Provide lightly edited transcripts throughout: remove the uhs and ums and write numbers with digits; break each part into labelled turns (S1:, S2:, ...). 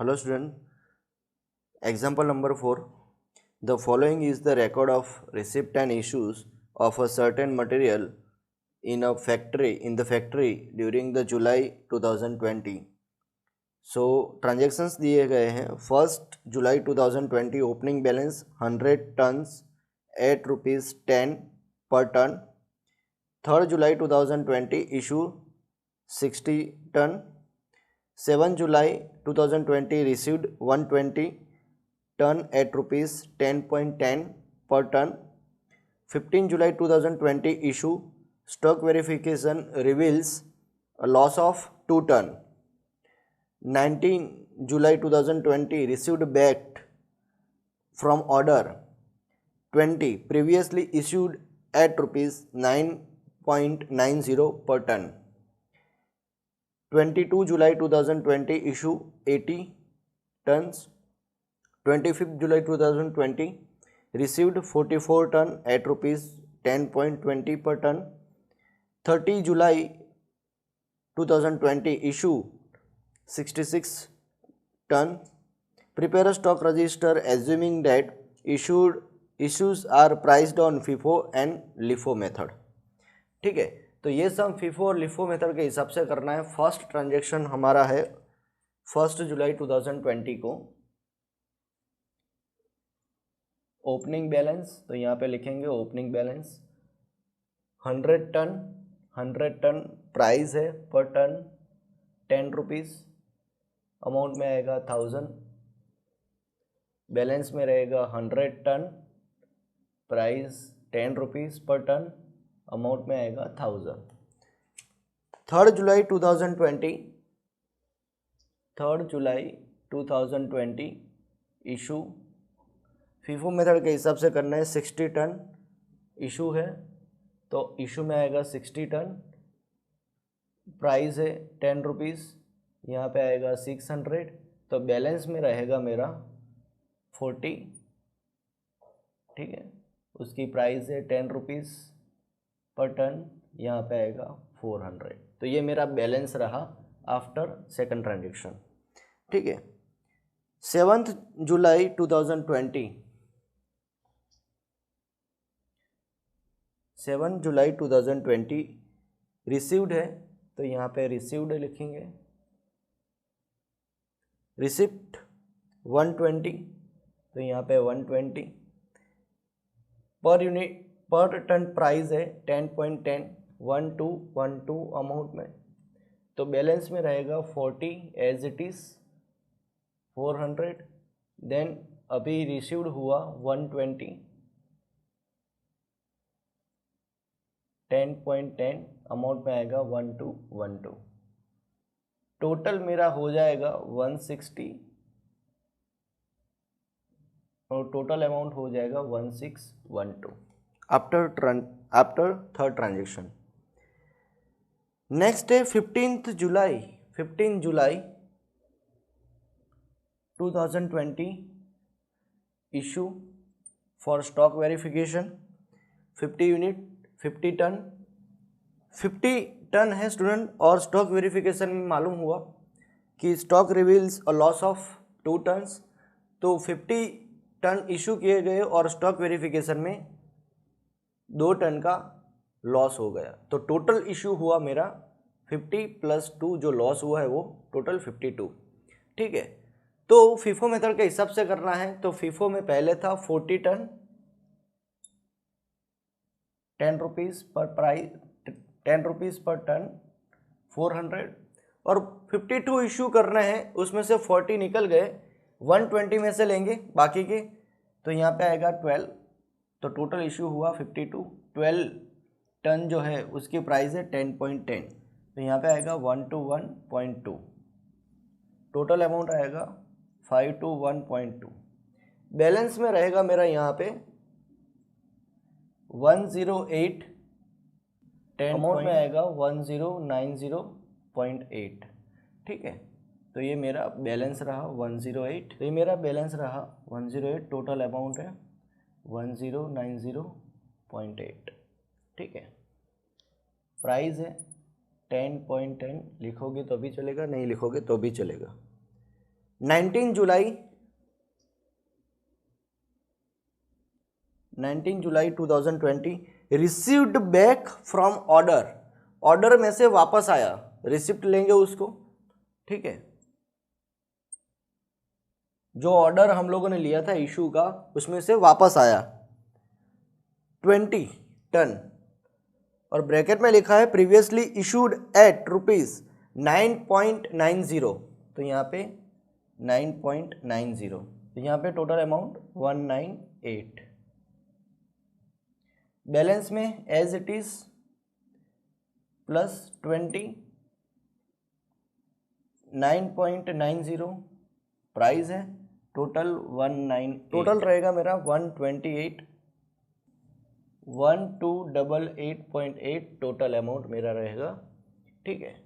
S1: Hello student, example number 4. The following is the record of receipt and issues of a certain material in the factory during the July 2020. So transactions दिए गए हैं. 1st July 2020 opening balance 100 tons at ₹10 per ton. 3rd July 2020 issue 60 ton. 7 July 2020 received 120 ton at ₹10.10 per ton. 15 July 2020 issue stock verification reveals a loss of 2 ton. 19 July 2020 received back from order 20 previously issued at ₹9.90 per ton. 22 July 2020 issue 80 tons. 25th July 2020 received 44 ton at ₹10.20 per ton. 30 July 2020 issue 66 ton. Prepare a stock register assuming that issues are priced on FIFO and LIFO method. ठीक है, तो ये सब FIFO और LIFO method के हिसाब से करना है. फर्स्ट ट्रांजेक्शन हमारा है 1 जुलाई 2020 को. ओपनिंग बैलेंस, तो यहाँ पे लिखेंगे ओपनिंग बैलेंस 100 टन प्राइस है पर टन ₹10. अमाउंट में आएगा 1000. बैलेंस में रहेगा 100 टन प्राइस ₹10 पर टन. अमाउंट में आएगा 1000. 3rd जुलाई 2020 इशू FIFO मेथड के हिसाब से करना है. 60 टन इशू है तो इशू में आएगा 60 टन. प्राइस है ₹10. यहाँ पे आएगा 600. तो बैलेंस में रहेगा मेरा 40. ठीक है, उसकी प्राइस है ₹10 पर टन. यहाँ पे आएगा 400. तो ये मेरा बैलेंस रहा आफ्टर सेकंड ट्रांजेक्शन. ठीक है. 7th जुलाई 2020 रिसीव्ड है तो यहाँ पे रिसीव्ड लिखेंगे. रिसिप्ट 120 तो यहाँ पे 120. पर टन प्राइस है 10.10 1212 अमाउंट में. तो बैलेंस में रहेगा 40 एज इट इज 400. देन अभी रिसीव्ड हुआ 120 10.10 अमाउंट में आएगा 1212. टोटल मेरा हो जाएगा 160 और टोटल अमाउंट हो जाएगा 1612 आफ्टर थर्ड ट्रांजेक्शन. नेक्स्ट है 15 जुलाई 2020 issue for stock verification 50 unit 50 ton. 50 ton है स्टूडेंट. और स्टॉक वेरिफिकेशन में मालूम हुआ कि stock reveals a loss of 2 tons. तो 50 टन इशू किए गए और स्टॉक वेरिफिकेशन में 2 टन का लॉस हो गया. तो टोटल इशू हुआ मेरा 50 + 2 जो लॉस हुआ है वो टोटल 52. ठीक है, तो FIFO मेथड के हिसाब से करना है. तो FIFO में पहले था 40 टन ₹10 पर प्राइस ₹10 पर टन 400. और 52 इशू करना है, उसमें से 40 निकल गए, 120 में से लेंगे बाकी के. तो यहाँ पे आएगा 12. तो टोटल इशू हुआ 52. 12 टन जो है उसकी प्राइस है 10.10. तो यहाँ पे आएगा 121.2. टोटल अमाउंट आएगा 521.2. बैलेंस में रहेगा मेरा यहाँ पे 108. अमाउंट में आएगा 1090.8. ठीक है, तो ये मेरा बैलेंस रहा 108. तो ये मेरा बैलेंस रहा 108. टोटल अमाउंट है 1090.8. ठीक है, प्राइस है 10.10. लिखोगे तो भी चलेगा, नहीं लिखोगे तो भी चलेगा. 19 जुलाई 2020 received back from order, order में से वापस आया, रिसिप्ट लेंगे उसको, ठीक है। जो ऑर्डर हम लोगों ने लिया था इशू का उसमें से वापस आया 20 टन, और ब्रैकेट में लिखा है प्रीवियसली इशूड एट ₹9.90, तो यहाँ पे 9.90, तो यहाँ पे टोटल अमाउंट 198। बैलेंस में as it is plus 20, 9.90 price है, टोटल 19, टोटल रहेगा मेरा 128, 1288.8 टोटल अमाउंट मेरा रहेगा, ठीक है।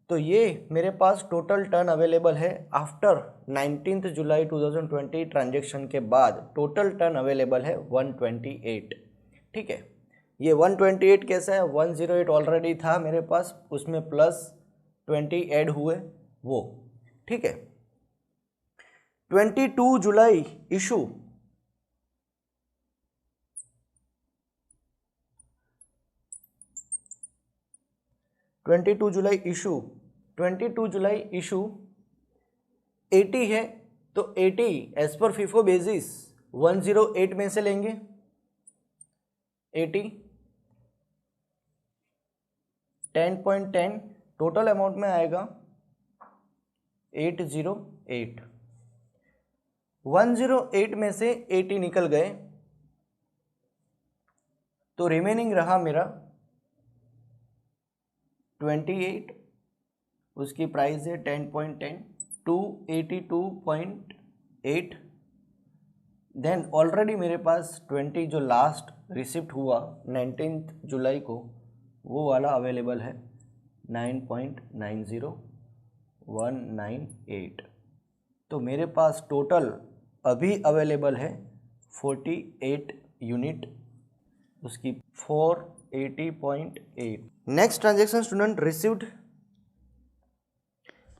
S1: तो ये मेरे पास टोटल टर्न अवेलेबल है आफ्टर 19 जुलाई 2020 ट्रांजेक्शन के बाद टोटल टर्न अवेलेबल है 128, ठीक है। ये 128 कैसा है, 108 ऑलरेडी था मेरे पास, उसमें प्लस 20 ऐड हुए वो, ठीक है। 22 जुलाई इशू, 22 जुलाई इशू 80 है, तो 80 एज पर फीफो बेसिस 108 में से लेंगे, 80 10.10 टोटल अमाउंट में आएगा 808, 108 में से 80 निकल गए, तो रिमेनिंग रहा मेरा 28, उसकी प्राइस है 10.10, 282.8। देन ऑलरेडी मेरे पास 20 जो लास्ट रिसिप्ट हुआ 19 जुलाई को वो वाला अवेलेबल है 9.90 198, तो मेरे पास टोटल अभी अवेलेबल है 48 यूनिट, उसकी 480.8। Next transaction student received,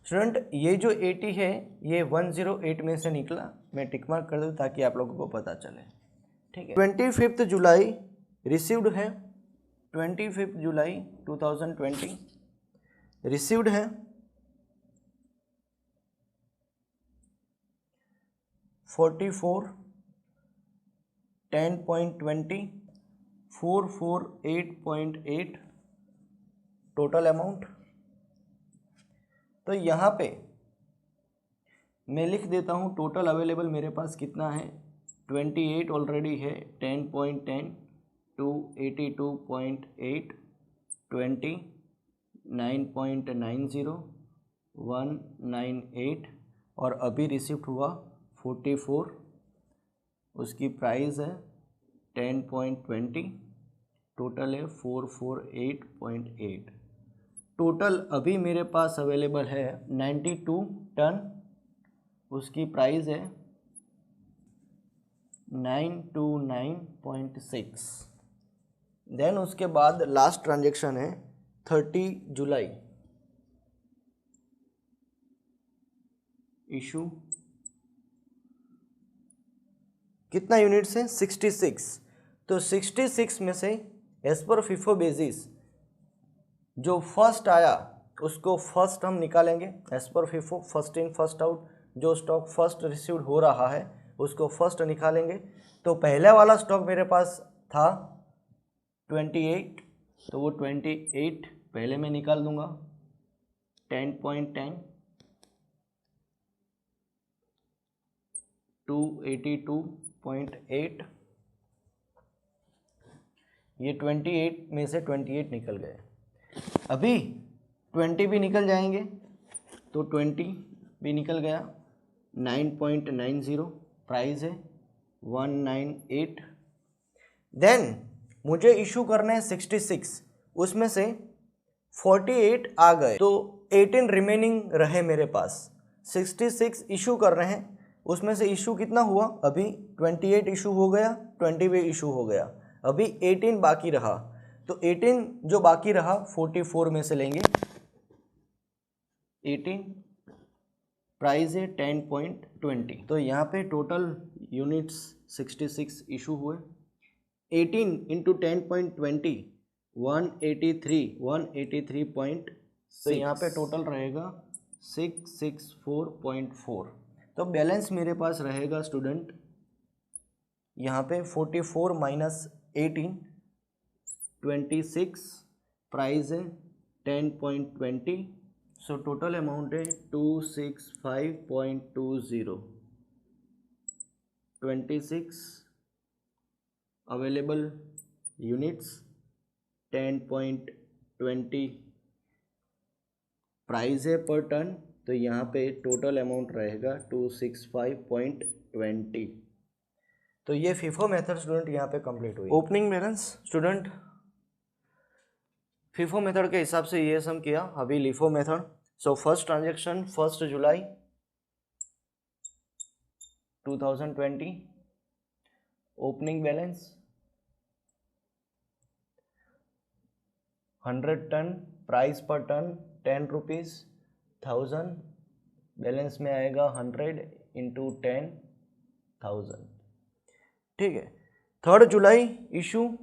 S1: student ये जो 80 है ये 108 में से निकला, मैं टिक मार्क कर दूँ ताकि आप लोगों को पता चले, ठीक है। 25 जुलाई रिसीव्ड है, 25 जुलाई 2020 रिसीव्ड है 44 10.20 448.8 टोटल अमाउंट। तो यहाँ पे मैं लिख देता हूँ टोटल अवेलेबल मेरे पास कितना है, 28 ऑलरेडी है, 10.10 282.8 20 9.90 198 और अभी रिसिप्ट हुआ 44, उसकी प्राइस है 10.20, टोटल है 448.8। टोटल अभी मेरे पास अवेलेबल है 92 टन, उसकी प्राइस है 929.6। देन उसके बाद लास्ट ट्रांजेक्शन है 30 जुलाई इशू, कितना यूनिट्स है 66, तो 66 में से एज पर फीफो बेसिस जो फर्स्ट आया उसको फर्स्ट हम निकालेंगे, as per FIFO first in first out, जो स्टॉक फर्स्ट रिसीव्ड हो रहा है उसको फर्स्ट निकालेंगे। तो पहले वाला स्टॉक मेरे पास था 28, तो वो 28 पहले मैं निकाल दूंगा 10.10 282.8, ये 28 में से 28 निकल गए, अभी 20 भी निकल जाएंगे, तो 20 भी निकल गया 9.90 प्राइस है 198। देन मुझे इशू करना है 66, उसमें से 48 आ गए, तो 18 रिमेनिंग रहे मेरे पास, 66 इशू कर रहे हैं, उसमें से इशू कितना हुआ, अभी 28 इशू हो गया, 20 भी इशू हो गया, अभी 18 बाकी रहा, तो 18 जो बाकी रहा 44 में से लेंगे 18 प्राइस है 10.20। तो यहाँ पे टोटल यूनिट्स 66 इशू हुए। 18 इंटू 10.20 183 तो यहाँ पे टोटल रहेगा 664.4। तो बैलेंस मेरे पास रहेगा स्टूडेंट यहाँ पे 44 माइनस 18 26, प्राइस है 10.20। सो टोटल अमाउंट है 265.20। 26 अवेलेबल यूनिट्स, 10.20 प्राइस है पर टन। तो यहाँ पे टोटल अमाउंट रहेगा 265.20। तो ये फीफो मेथड स्टूडेंट यहाँ पे कंप्लीट हुई। Opening balance student FIFO method के हिसाब से ये सम किया। अभी LIFO method. So first transaction 1 जुलाई 2020, ओपनिंग बैलेंस 100 टन, प्राइस पर टन 10 रुपीज़ 1000, बैलेंस में आएगा 100 इंटू 10,000। ठीक है। 3 जुलाई इशू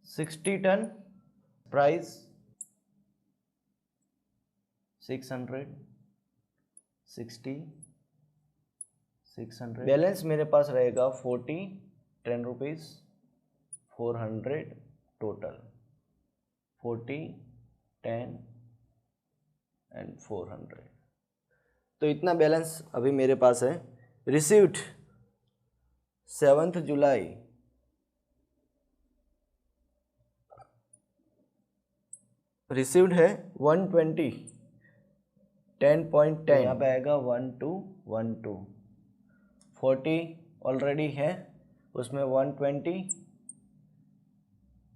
S1: 60 टन, प्राइस 600, 600, बैलेंस मेरे पास रहेगा 40 10 रुपीज़ 400 टोटल, 40 10 एंड 400। तो इतना बैलेंस अभी मेरे पास है। रिसीव्ड 7 जुलाई रिसीव्ड है 120 10.10, यहाँ पे आएगा 1212। 40 ऑलरेडी है, उसमें 120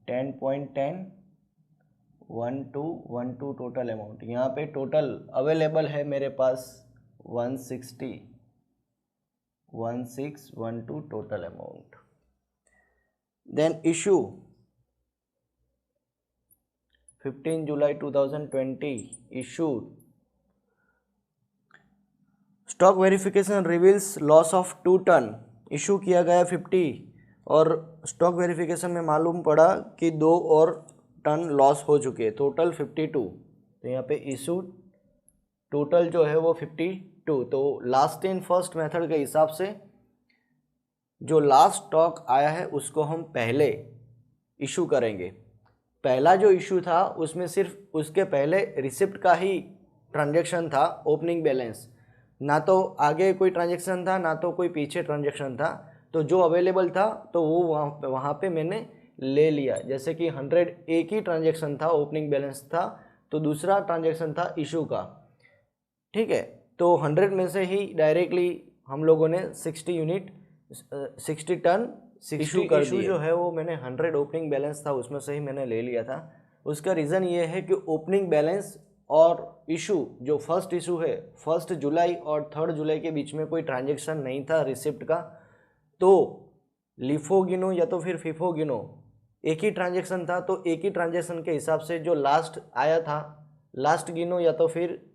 S1: 10.10 1212 टोटल अमाउंट। यहाँ पे टोटल अवेलेबल है मेरे पास 1612 टोटल अमाउंट। देन इशू 15 जुलाई 2020 issued stock verification reveals loss of 2 ton. Issue किया गया 50 और स्टॉक वेरिफिकेशन में मालूम पड़ा कि 2 और टन लॉस हो चुके, टोटल 52। तो यहाँ पे इशू टोटल जो है वो 52। तो लास्ट इन फर्स्ट मेथड के हिसाब से जो लास्ट स्टॉक आया है उसको हम पहले इशू करेंगे। पहला जो इशू था उसमें सिर्फ उसके पहले रिसिप्ट का ही ट्रांजैक्शन था, ओपनिंग बैलेंस, ना तो आगे कोई ट्रांजैक्शन था ना तो कोई पीछे ट्रांजैक्शन था। तो जो अवेलेबल था तो वो वहाँ पे मैंने ले लिया। जैसे कि 100 एक ही ट्रांजैक्शन था, ओपनिंग बैलेंस था, तो दूसरा ट्रांजैक्शन था इशू का। ठीक है। तो 100 में से ही डायरेक्टली हम लोगों ने 60 टन इशू कर दिए। जो है वो मैंने 100 ओपनिंग बैलेंस था उसमें से ही मैंने ले लिया था। उसका रीज़न ये है कि ओपनिंग बैलेंस और इशू जो फर्स्ट इशू है 1 जुलाई और 3 जुलाई के बीच में कोई ट्रांजैक्शन नहीं था रिसिप्ट का। तो लिफो गिनो या तो फिर फीफो गिनो, एक ही ट्रांजैक्शन था, तो एक ही ट्रांजैक्शन के हिसाब से जो लास्ट आया था लास्ट गिनो या तो फिर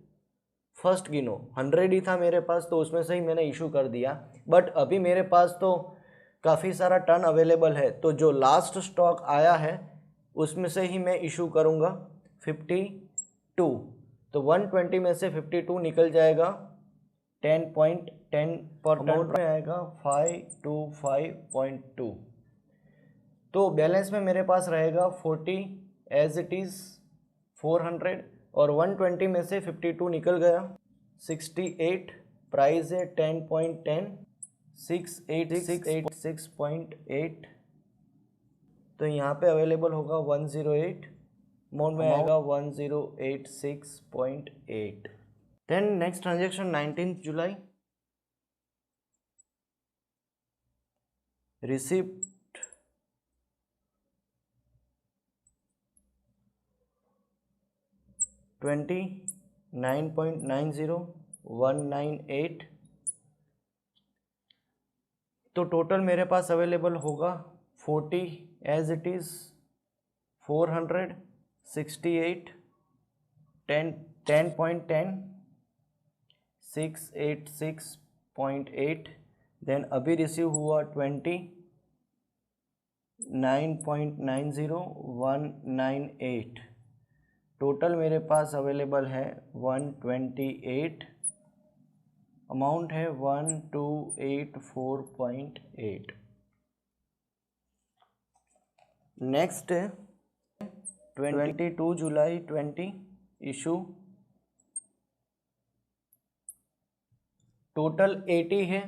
S1: फर्स्ट गिनो, 100 ही था मेरे पास तो उसमें से ही मैंने इशू कर दिया। बट अभी मेरे पास तो काफ़ी सारा टन अवेलेबल है, तो जो लास्ट स्टॉक आया है उसमें से ही मैं इशू करूँगा 52। तो 120 में से 52 निकल जाएगा, 10.10 पर टन में आएगा 525.2। तो बैलेंस में मेरे पास रहेगा 40 एज इट इज़ 400 और 120 में से 52 निकल गया 68, प्राइस है 10.10 6886.8। तो यहाँ पे अवेलेबल होगा 108, अमाउंट में आएगा 1086.8। देन नेक्स्ट ट्रांजेक्शन 19 जुलाई रिसिप्ट 29.90 तो टोटल मेरे पास अवेलेबल होगा 40 एज इट इज़ 468, 10.10, 686.8, देन अभी रिसीव हुआ 20, 9.90, 198, टोटल मेरे पास अवेलेबल है 128, अमाउंट है 1284.8। नेक्स्ट है 22 जुलाई 20 इशू, टोटल 80 है,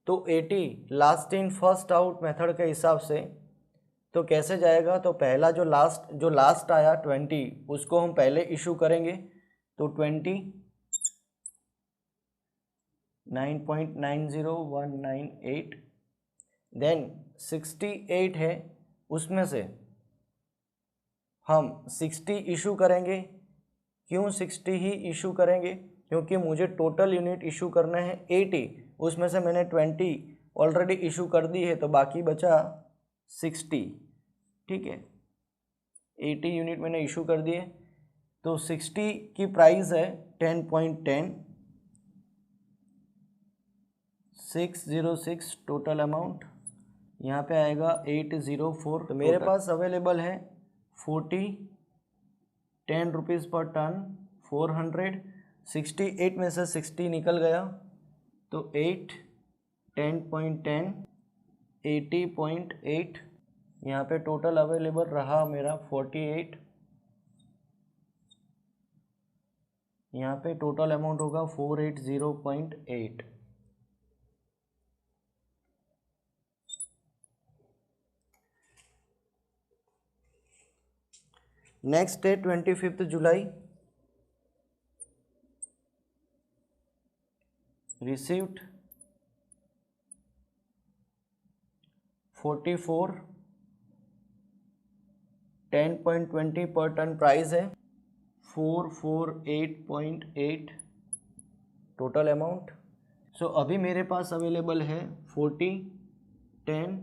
S1: तो 80 last in first out method के हिसाब से तो कैसे जाएगा, तो पहला जो लास्ट आया 20 उसको हम पहले इशू करेंगे, तो 20, 9.90198, देन 68 है, उसमें से हम 60 इशू करेंगे। क्यों 60 ही इशू करेंगे, क्योंकि मुझे टोटल यूनिट इशू करना है 80, उसमें से मैंने 20 ऑलरेडी इशू कर दी है, तो बाकी बचा 60। ठीक है, 80 यूनिट मैंने इशू कर दिए, तो 60 की प्राइस है 10.10, 606 टोटल अमाउंट, यहाँ पे आएगा 804। तो मेरे पास अवेलेबल है 40, 10 रुपीज़ पर टन, 400, 68 में से 60 निकल गया, तो 8, 10.10, 80.8, यहाँ पे टोटल अवेलेबल रहा मेरा 48, यहाँ पे टोटल अमाउंट होगा 480.8। नेक्स्ट है 25 जुलाई, रिसीव्ड 44, 10.20 पर टन प्राइस है, 448.8 टोटल अमाउंट। सो अभी मेरे पास अवेलेबल है 40, 10,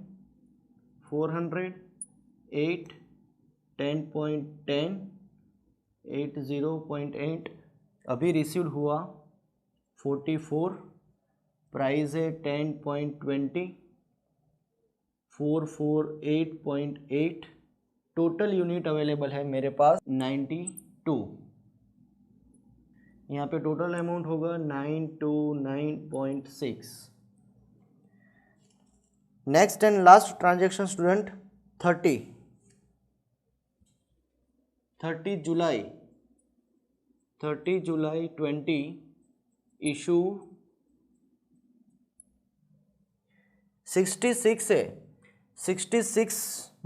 S1: 400, 8, 10.10, 80.8, अभी रिसीव्ड हुआ 44, प्राइस है 10.20, 448.8, टोटल यूनिट अवेलेबल है मेरे पास 92। यहाँ पे टोटल अमाउंट होगा 929.6। Next and last transaction student 30 जुलाई 20 इशू 66 है, 66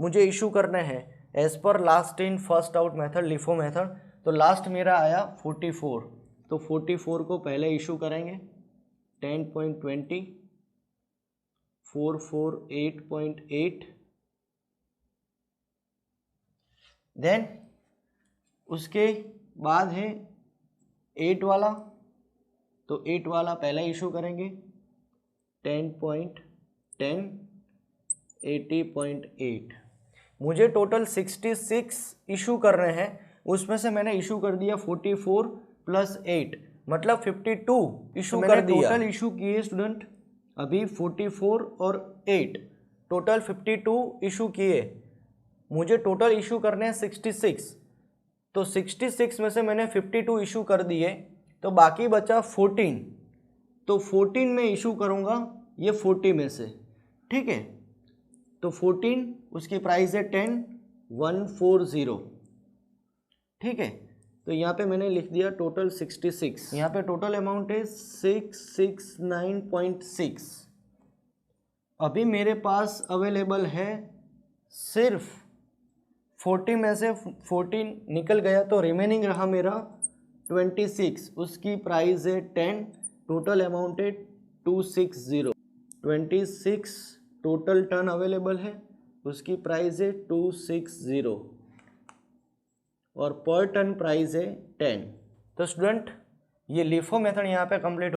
S1: मुझे इशू करने हैं as per last in first out method, LIFO method. तो लास्ट मेरा आया 44, तो 44 को पहले इशू करेंगे 10.20, 448.8, देन उसके बाद है 8 वाला, तो 8 वाला पहले इशू करेंगे 10.10, 80.8। मुझे टोटल 66 इशू कर रहे हैं, उसमें से मैंने इशू कर दिया 44 प्लस 8, मतलब 52 इशू कर दिया। टोटल इशू किए स्टूडेंट अभी 44 और 8, टोटल 52 इशू किए। मुझे टोटल इशू करने हैं 66, तो 66 में से मैंने 52 इशू कर दिए, तो बाकी बचा 14, तो 14 में इशू करूँगा ये 40 में से। ठीक है, तो 14 उसकी प्राइस है 10,140। ठीक है, तो यहाँ पे मैंने लिख दिया टोटल 66, यहाँ पे टोटल अमाउंट है 669.6। अभी मेरे पास अवेलेबल है सिर्फ 40 में से 14 निकल गया, तो रिमेनिंग रहा मेरा 26, उसकी प्राइस है 10, टोटल अमाउंट है 260। 26 टोटल टन अवेलेबल है, उसकी प्राइस है 260 और पर टन प्राइस है 10। तो स्टूडेंट ये लिफो मेथड यहाँ पे कंप्लीट